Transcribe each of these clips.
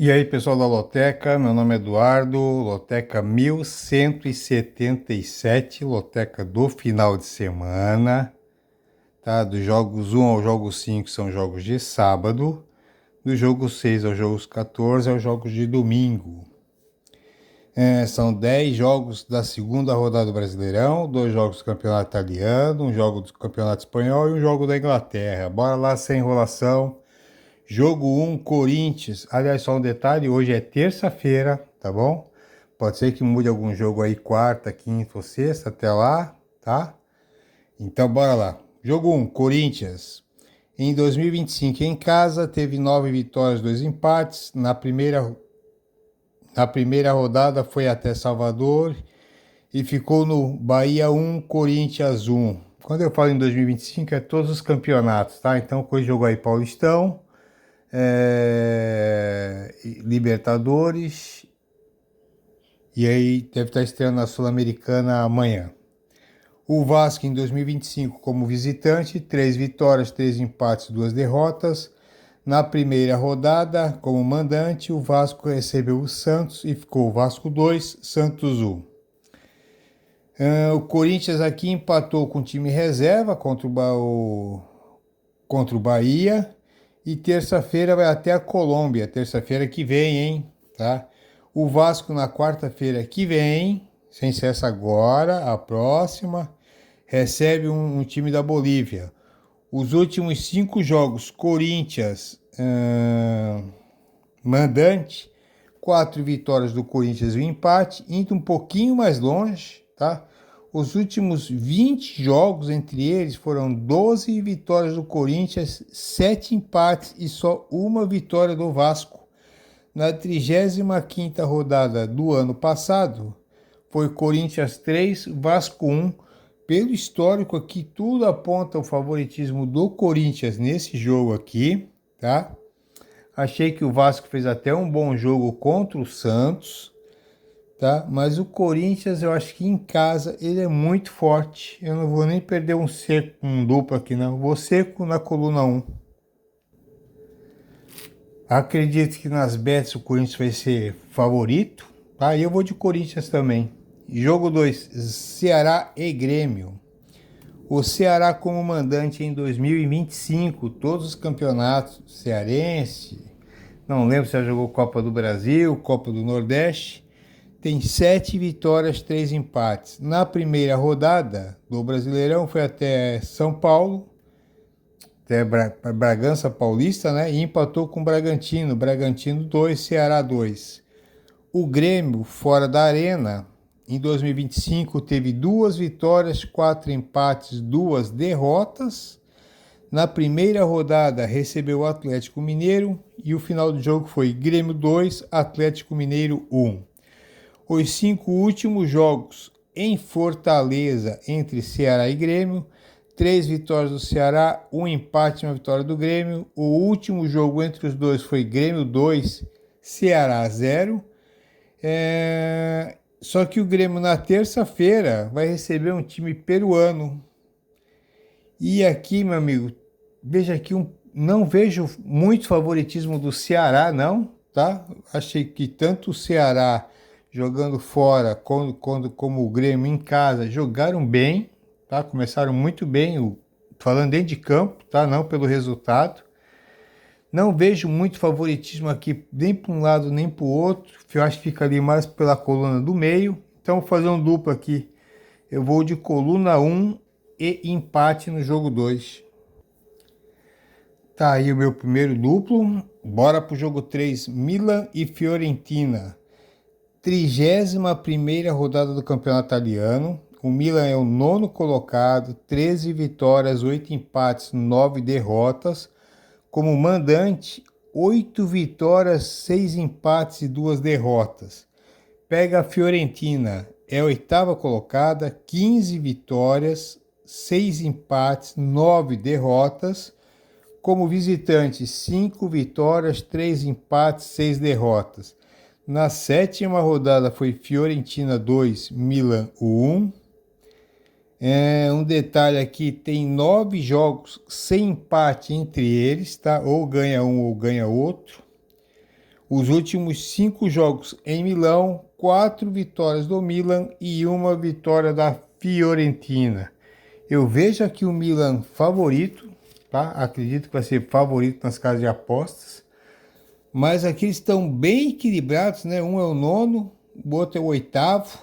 E aí, pessoal da Loteca, meu nome é Eduardo, Loteca 1177, Loteca do final de semana, tá? Dos jogos 1 ao jogo 5 são jogos de sábado, do jogo 6 ao jogo 14 é os jogos de domingo. São 10 jogos da segunda rodada do Brasileirão, 2 jogos do Campeonato Italiano, um jogo do Campeonato Espanhol e um jogo da Inglaterra. Bora lá, sem enrolação. Jogo 1, Corinthians. Aliás, só um detalhe, hoje é terça-feira, tá bom? Pode ser que mude algum jogo aí quarta, quinta ou sexta, até lá, tá? Então, bora lá. Jogo 1, Corinthians. Em 2025, em casa, teve 9 vitórias, 2 empates. Na primeira rodada foi até Salvador e ficou no Bahia 1, Corinthians 1. Quando eu falo em 2025, é todos os campeonatos, tá? Então, hoje jogou aí Paulistão, Libertadores, e aí deve estar estreando na Sul-Americana amanhã. O Vasco em 2025 como visitante, 3 vitórias, 3 empates, 2 derrotas. Na primeira rodada, como mandante, o Vasco recebeu o Santos e ficou Vasco 2, Santos 1. O Corinthians aqui empatou com o time reserva contra o Bahia. E terça-feira vai até a Colômbia, terça-feira que vem, hein? Tá? O Vasco na quarta-feira que vem, sem ser essa agora, a próxima, recebe um time da Bolívia. Os últimos 5 jogos, Corinthians mandante, 4 vitórias do Corinthians e um empate, indo um pouquinho mais longe, tá? Os últimos 20 jogos entre eles foram 12 vitórias do Corinthians, 7 empates e só uma vitória do Vasco. Na 35ª rodada do ano passado, foi Corinthians 3, Vasco 1. Pelo histórico aqui, tudo aponta o favoritismo do Corinthians nesse jogo aqui, tá? Achei que o Vasco fez até um bom jogo contra o Santos, tá? Mas o Corinthians, eu acho que em casa ele é muito forte. Eu não vou nem perder um seco, um duplo aqui, não. Vou seco na coluna 1. Acredito que nas bets o Corinthians vai ser favorito, tá? E eu vou de Corinthians também. Jogo 2, Ceará e Grêmio. O Ceará como mandante em 2025, todos os campeonatos cearense, não lembro se já jogou Copa do Brasil, Copa do Nordeste, tem 7 vitórias, 3 empates. Na primeira rodada do Brasileirão foi até São Paulo, até Bragança Paulista, né? E empatou com o Bragantino, Bragantino 2, Ceará 2. O Grêmio, fora da Arena, em 2025 teve 2 vitórias, 4 empates, 2 derrotas. Na primeira rodada recebeu o Atlético Mineiro e o final do jogo foi Grêmio 2, Atlético Mineiro 1. Os 5 últimos jogos em Fortaleza entre Ceará e Grêmio, 3 vitórias do Ceará, 1 empate e 1 vitória do Grêmio. O último jogo entre os dois foi Grêmio 2, Ceará 0. Só que o Grêmio na terça-feira vai receber um time peruano. E aqui, meu amigo, veja aqui, não vejo muito favoritismo do Ceará, não, tá? Achei que tanto o Ceará jogando fora como o Grêmio em casa jogaram bem, tá? Começaram muito bem, falando dentro de campo, tá? Não pelo resultado. Não vejo muito favoritismo aqui, nem para um lado nem para o outro. Eu acho que fica ali mais pela coluna do meio. Então, vou fazer um duplo aqui. Eu vou de coluna 1 e empate no jogo 2. Tá aí o meu primeiro duplo. Bora pro jogo 3, Milan e Fiorentina. 31ª rodada do campeonato italiano. O Milan é o 9º colocado, 13 vitórias, 8 empates, 9 derrotas. Como mandante, 8 vitórias, 6 empates e 2 derrotas. Pega a Fiorentina, é a 8ª colocada, 15 vitórias, 6 empates, 9 derrotas. Como visitante, 5 vitórias, 3 empates, 6 derrotas. Na 7ª rodada foi Fiorentina 2, Milan 1. Um detalhe aqui, tem 9 jogos sem empate entre eles, tá? Ou ganha um ou ganha outro. Os últimos 5 jogos em Milão, 4 vitórias do Milan e 1 vitória da Fiorentina. Eu vejo aqui o Milan favorito, tá? Acredito que vai ser favorito nas casas de apostas. Mas aqui eles estão bem equilibrados, né? Um é o nono, o outro é o oitavo.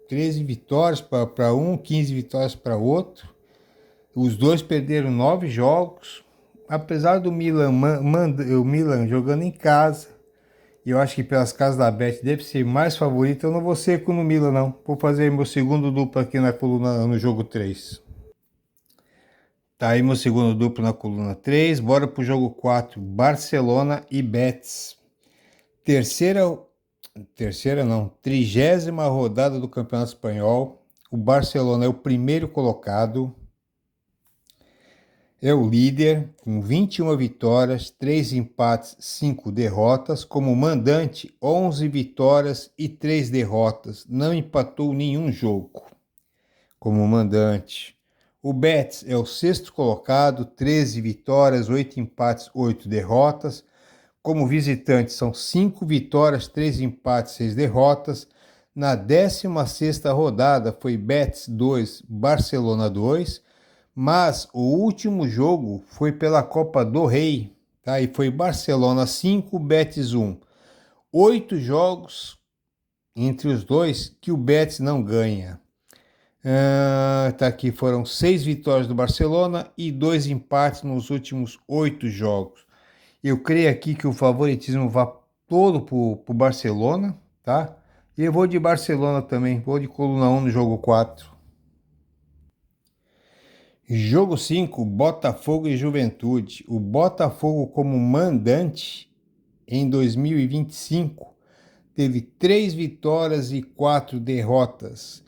13 vitórias para um, 15 vitórias para outro. Os dois perderam 9 jogos. Apesar do Milan, o Milan jogando em casa, e eu acho que pelas casas da Bet deve ser mais favorito, eu não vou ser com o Milan, não. Vou fazer meu segundo duplo aqui na coluna no jogo 3. Tá aí meu segundo duplo na coluna 3. Bora pro jogo 4. Barcelona e Betis. Terceira não, 30ª rodada do Campeonato Espanhol. O Barcelona é o primeiro colocado. É o líder, com 21 vitórias, 3 empates, 5 derrotas. Como mandante, 11 vitórias e 3 derrotas. Não empatou nenhum jogo como mandante. O Betis é o sexto colocado, 13 vitórias, 8 empates, 8 derrotas. Como visitante, são 5 vitórias, 3 empates, 6 derrotas. Na 16ª rodada foi Betis 2, Barcelona 2. Mas o último jogo foi pela Copa do Rei, tá? E foi Barcelona 5, Betis 1. 8 jogos entre os dois que o Betis não ganha. Tá aqui, foram 6 vitórias do Barcelona e 2 empates nos últimos 8 jogos. Eu creio aqui que o favoritismo vá todo pro Barcelona, tá? E eu vou de Barcelona também, vou de coluna 1 no jogo 4. Jogo 5, Botafogo e Juventude. O Botafogo como mandante em 2025 teve 3 vitórias e 4 derrotas.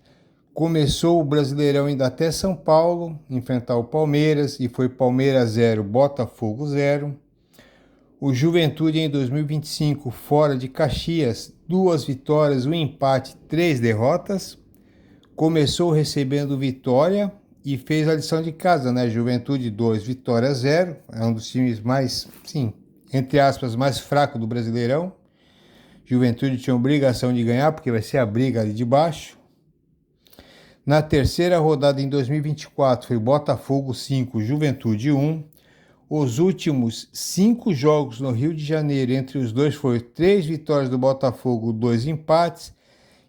Começou o Brasileirão indo até São Paulo, enfrentar o Palmeiras, e foi Palmeiras 0, Botafogo 0. O Juventude em 2025, fora de Caxias, 2 vitórias, 1 empate, 3 derrotas. Começou recebendo vitória e fez a lição de casa, né? Juventude 2, Vitória 0. É um dos times mais, sim, entre aspas, mais fraco do Brasileirão. Juventude tinha obrigação de ganhar, porque vai ser a briga ali de baixo. Na terceira rodada em 2024 foi Botafogo 5, Juventude 1. Os últimos 5 jogos no Rio de Janeiro entre os dois foram 3 vitórias do Botafogo, 2 empates.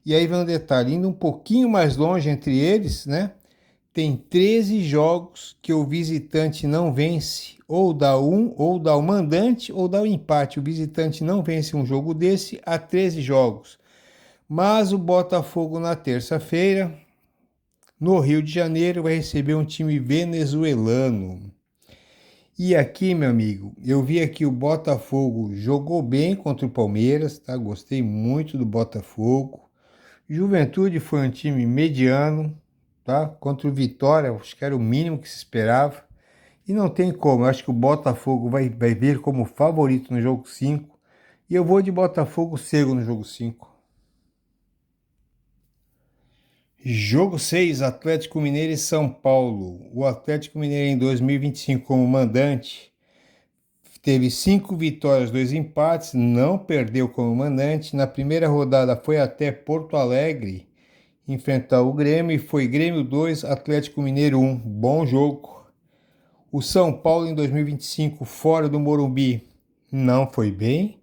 E aí vem um detalhe, indo um pouquinho mais longe entre eles, né? Tem 13 jogos que o visitante não vence, ou dá ou dá o mandante, ou dá o empate. O visitante não vence um jogo desse há 13 jogos. Mas o Botafogo na terça-feira, no Rio de Janeiro, vai receber um time venezuelano. E aqui, meu amigo, eu vi aqui o Botafogo jogou bem contra o Palmeiras, tá? Gostei muito do Botafogo. Juventude foi um time mediano, tá? Contra o Vitória, acho que era o mínimo que se esperava. E não tem como, eu acho que o Botafogo vai vir como favorito no jogo 5. E eu vou de Botafogo cego no jogo 5. Jogo 6, Atlético Mineiro e São Paulo. O Atlético Mineiro em 2025 como mandante teve 5 vitórias, 2 empates, não perdeu como mandante. Na primeira rodada foi até Porto Alegre enfrentar o Grêmio e foi Grêmio 2, Atlético Mineiro 1. Bom jogo. O São Paulo em 2025 fora do Morumbi não foi bem.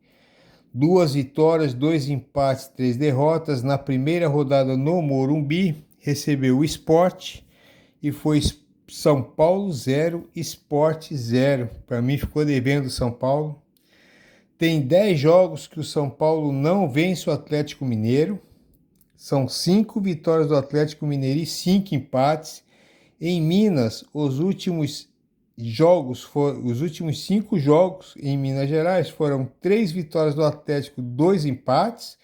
2 vitórias, 2 empates, 3 derrotas. Na primeira rodada no Morumbi, recebeu o Sport e foi São Paulo 0, Sport 0. Para mim ficou devendo o São Paulo. Tem 10 jogos que o São Paulo não vence o Atlético Mineiro. São 5 vitórias do Atlético Mineiro e 5 empates. Em Minas, os últimos 5 jogos em Minas Gerais foram 3 vitórias do Atlético, 2 empates.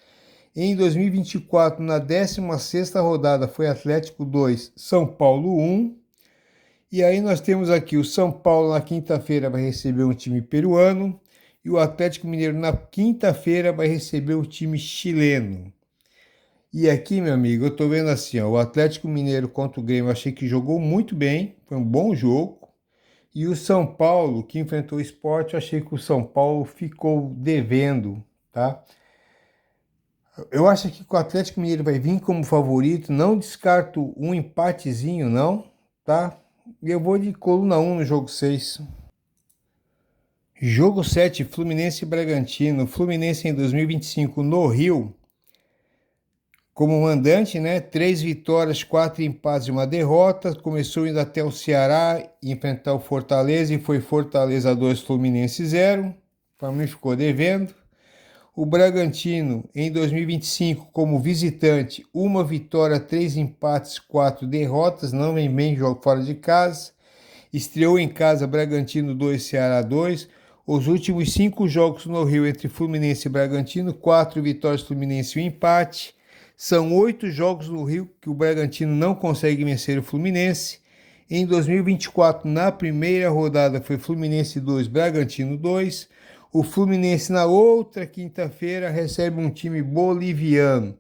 Em 2024, na 16ª rodada, foi Atlético 2, São Paulo 1. E aí nós temos aqui o São Paulo na quinta-feira vai receber um time peruano e o Atlético Mineiro na quinta-feira vai receber o time chileno. E aqui, meu amigo, eu tô vendo assim, ó, o Atlético Mineiro contra o Grêmio, eu achei que jogou muito bem, foi um bom jogo. E o São Paulo, que enfrentou o Sport, eu achei que o São Paulo ficou devendo, tá? Eu acho que o Atlético Mineiro vai vir como favorito, não descarto um empatezinho não, tá? Eu vou de coluna 1 no jogo 6. Jogo 7, Fluminense e Bragantino. Fluminense em 2025 no Rio, como mandante, né? 3 vitórias, 4 empates e uma derrota. Começou indo até o Ceará, enfrentar o Fortaleza e foi Fortaleza 2, Fluminense 0. O Flamengo ficou devendo. O Bragantino em 2025 como visitante, 1 vitória, 3 empates, 4 derrotas. Não vem bem jogo fora de casa. Estreou em casa Bragantino 2, Ceará 2. Os últimos 5 jogos no Rio entre Fluminense e Bragantino, 4 vitórias Fluminense e um empate. São 8 jogos no Rio que o Bragantino não consegue vencer o Fluminense. Em 2024, na primeira rodada, foi Fluminense 2, Bragantino 2. O Fluminense, na outra quinta-feira, recebe um time boliviano.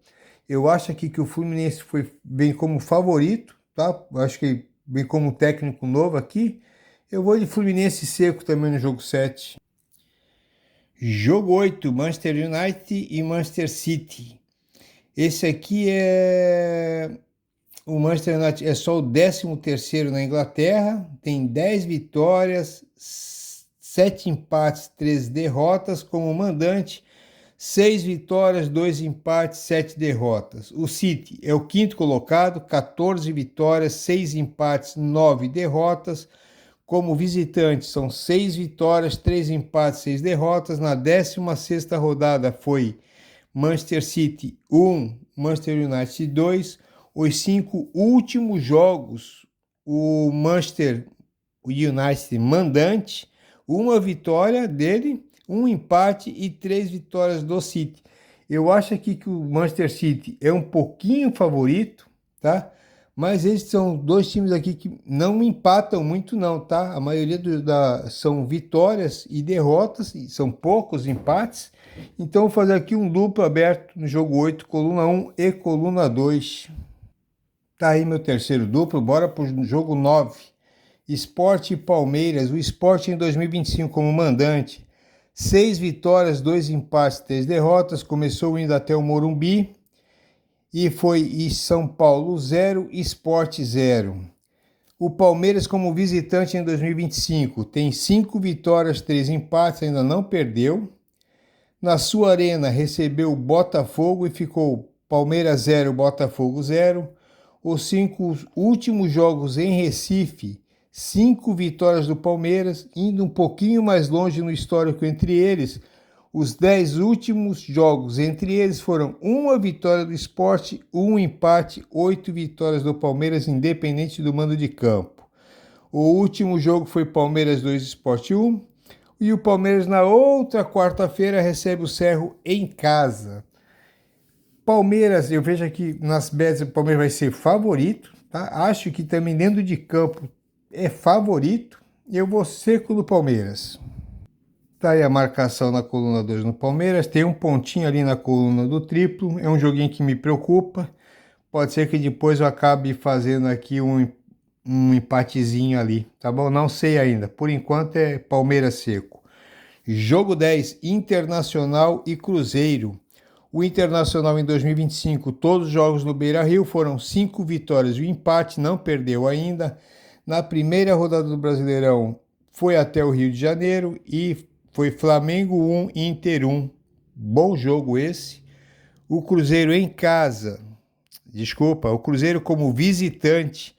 Eu acho aqui que o Fluminense vem como favorito, tá? Eu acho que vem como técnico novo aqui. Eu vou de Fluminense seco também no jogo 7. Jogo 8, Manchester United e Manchester City. Esse aqui o Manchester United é só o 13º na Inglaterra, tem 10 vitórias, 7 empates, 3 derrotas. Como mandante, 6 vitórias, 2 empates, 7 derrotas. O City é o 5º colocado, 14 vitórias, 6 empates, 9 derrotas. Como visitante, são 6 vitórias, 3 empates, 6 derrotas. Na 16ª rodada foi Manchester City 1, Manchester United 2. Os 5 últimos jogos, o Manchester United mandante, 1 vitória dele, 1 empate e 3 vitórias do City. Eu acho aqui que o Manchester City é um pouquinho favorito, tá? Mas eles são 2 times aqui que não empatam muito não, tá? A maioria são vitórias e derrotas, e são poucos empates. Então vou fazer aqui um duplo aberto no jogo 8, coluna 1 e coluna 2. Tá aí meu terceiro duplo, bora pro jogo 9. Sport e Palmeiras. O Sport em 2025 como mandante, 6 vitórias, 2 empates, 3 derrotas. Começou indo até o Morumbi e foi São Paulo 0, Sport 0. O Palmeiras como visitante em 2025 tem 5 vitórias, 3 empates, ainda não perdeu. Na sua arena recebeu o Botafogo e ficou Palmeiras 0, Botafogo 0. Os 5 últimos jogos em Recife, 5 vitórias do Palmeiras, indo um pouquinho mais longe no histórico entre eles. Os 10 últimos jogos entre eles foram 1 vitória do Sport, 1 empate, 8 vitórias do Palmeiras, independente do mando de campo. O último jogo foi Palmeiras 2, Sport 1. E o Palmeiras na outra quarta-feira recebe o Cerro em casa. Palmeiras, eu vejo aqui nas bets o Palmeiras vai ser favorito, tá? Acho que também dentro de campo é favorito. Eu vou seco do Palmeiras. Tá aí a marcação na coluna 2 no Palmeiras. Tem um pontinho ali na coluna do triplo. É um joguinho que me preocupa. Pode ser que depois eu acabe fazendo aqui um empatezinho ali, tá bom? Não sei ainda. Por enquanto é Palmeiras seco. Jogo 10, Internacional e Cruzeiro. O Internacional em 2025, todos os jogos no Beira-Rio foram 5 vitórias e um empate, não perdeu ainda. Na primeira rodada do Brasileirão foi até o Rio de Janeiro e foi Flamengo 1, Inter 1. Bom jogo esse. O Cruzeiro em casa, o Cruzeiro como visitante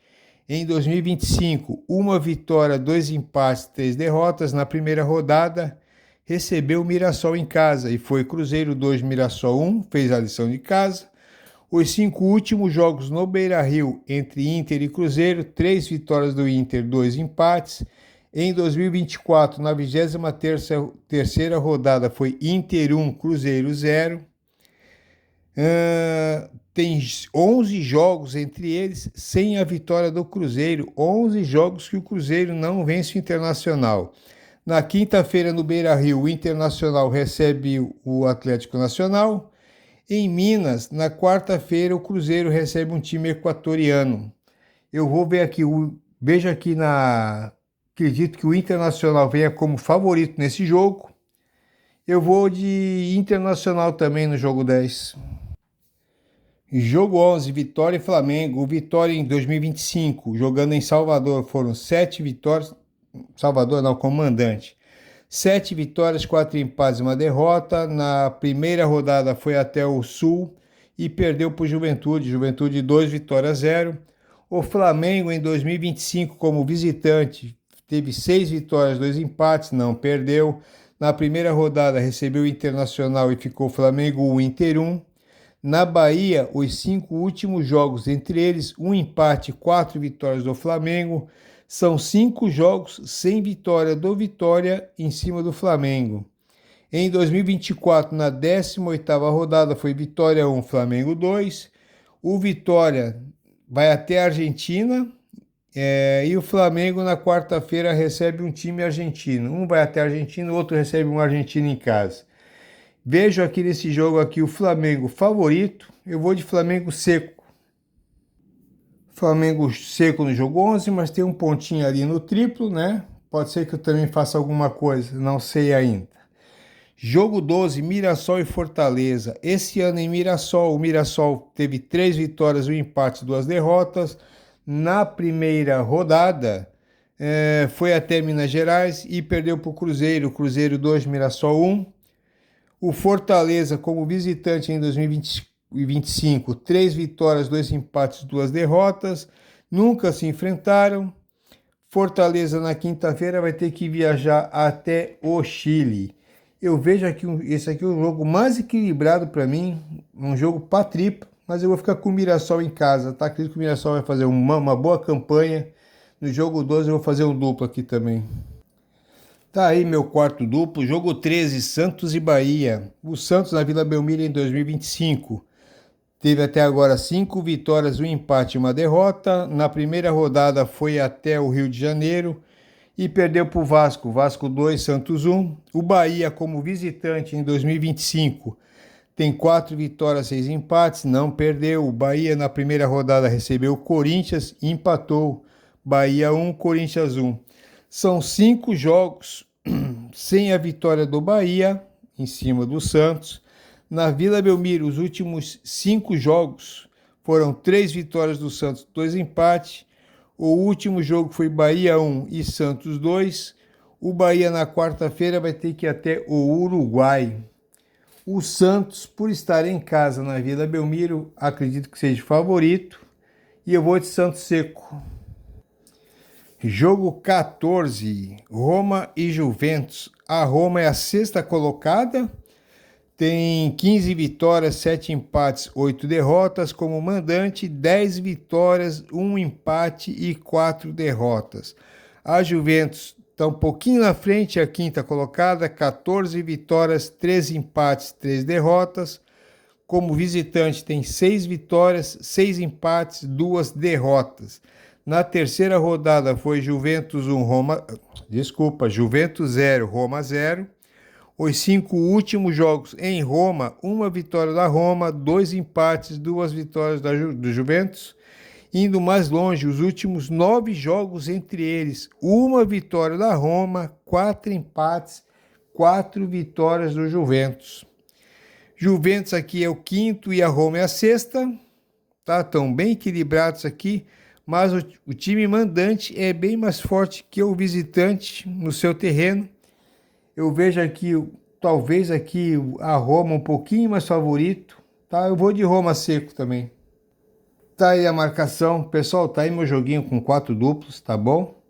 em 2025, 1 vitória, 2 empates, 3 derrotas. Na primeira rodada recebeu o Mirassol em casa e foi Cruzeiro 2, Mirassol 1, fez a lição de casa. Os 5 últimos jogos no Beira-Rio entre Inter e Cruzeiro, 3 vitórias do Inter, 2 empates. Em 2024, na 23ª rodada, foi Inter 1, Cruzeiro 0. Tem 11 jogos entre eles sem a vitória do Cruzeiro. 11 jogos que o Cruzeiro não vence o Internacional. Na quinta-feira, no Beira-Rio, o Internacional recebe o Atlético Nacional. Em Minas, na quarta-feira, o Cruzeiro recebe um time equatoriano. Eu vou ver aqui, vejo aqui acredito que o Internacional venha como favorito nesse jogo. Eu vou de Internacional também no jogo 10. Jogo 11, Vitória e Flamengo. Vitória em 2025, jogando em Salvador, foram 7 vitórias. Salvador não, comandante. 7 vitórias, 4 empates e uma derrota. Na primeira rodada foi até o Sul e perdeu para o Juventude. Juventude 2 vitórias 0. O Flamengo em 2025 como visitante teve 6 vitórias, 2 empates, não perdeu. Na primeira rodada recebeu o Internacional e ficou Flamengo 1, Inter 1. Na Bahia, os 5 últimos jogos, entre eles um empate e 4 vitórias do Flamengo. São 5 jogos sem vitória do Vitória em cima do Flamengo. Em 2024, na 18ª rodada, foi Vitória 1, Flamengo 2. O Vitória vai até a Argentina e o Flamengo na quarta-feira recebe um time argentino. Um vai até a Argentina, o outro recebe um argentino em casa. Vejo aqui nesse jogo aqui o Flamengo favorito. Eu vou de Flamengo seco. Flamengo seco no jogo 11, mas tem um pontinho ali no triplo, né? Pode ser que eu também faça alguma coisa, não sei ainda. Jogo 12, Mirassol e Fortaleza. Esse ano em Mirassol, o Mirassol teve 3 vitórias, 1 empate, 2 derrotas. Na primeira rodada, foi até Minas Gerais e perdeu para o Cruzeiro. Cruzeiro 2, Mirassol 1. O Fortaleza, como visitante em 2025, 3 vitórias, 2 empates, 2 derrotas. Nunca se enfrentaram. Fortaleza na quinta-feira vai ter que viajar até o Chile. Eu vejo aqui, esse aqui é o jogo mais equilibrado para mim, um jogo para triplo, mas eu vou ficar com o Mirassol em casa, tá? Acredito que o Mirassol vai fazer uma boa campanha. No jogo 12 eu vou fazer um duplo aqui também. Tá aí meu quarto duplo, jogo 13, Santos e Bahia. O Santos na Vila Belmiro em 2025 teve até agora 5 vitórias, 1 empate e 1 derrota. Na primeira rodada foi até o Rio de Janeiro e perdeu para o Vasco. Vasco 2, Santos 1. O Bahia como visitante em 2025 tem 4 vitórias, 6 empates, não perdeu. O Bahia na primeira rodada recebeu o Corinthians e empatou. Bahia 1, Corinthians 1. São 5 jogos sem a vitória do Bahia em cima do Santos. Na Vila Belmiro, os últimos 5 jogos foram 3 vitórias do Santos, 2 empates. O último jogo foi Bahia 1 e Santos 2. O Bahia na quarta-feira vai ter que ir até o Uruguai. O Santos, por estar em casa na Vila Belmiro, acredito que seja favorito. E eu vou de Santos seco. Jogo 14, Roma e Juventus. A Roma é a 6ª colocada, tem 15 vitórias, 7 empates, 8 derrotas. Como mandante, 10 vitórias, 1 empate e 4 derrotas. A Juventus está um pouquinho na frente, a 5ª colocada, 14 vitórias, 13 empates, 3 derrotas. Como visitante, tem 6 vitórias, 6 empates, 2 derrotas. Na terceira rodada foi Juventus 0, Roma 0. Os 5 últimos jogos em Roma, 1 vitória da Roma, 2 empates, 2 vitórias do Juventus. Indo mais longe, os últimos 9 jogos entre eles, 1 vitória da Roma, 4 empates, 4 vitórias do Juventus. Juventus aqui é o 5º e a Roma é a 6ª, tá? Estão bem equilibrados aqui. Mas o time mandante é bem mais forte que o visitante no seu terreno. Eu vejo aqui, talvez aqui a Roma um pouquinho mais favorito, tá? Eu vou de Roma seco também. Tá aí a marcação. Pessoal, tá aí meu joguinho com 4 duplos, tá bom?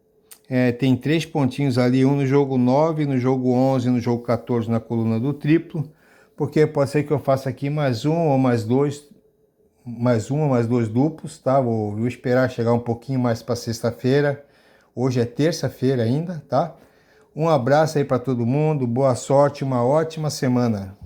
Tem 3 pontinhos ali, um no jogo 9, no jogo 11, no jogo 14 na coluna do triplo. Porque pode ser que eu faça aqui mais um ou mais dois duplos, tá? Vou esperar chegar um pouquinho mais para sexta-feira. Hoje é terça-feira ainda, tá? Um abraço aí para todo mundo, boa sorte, uma ótima semana.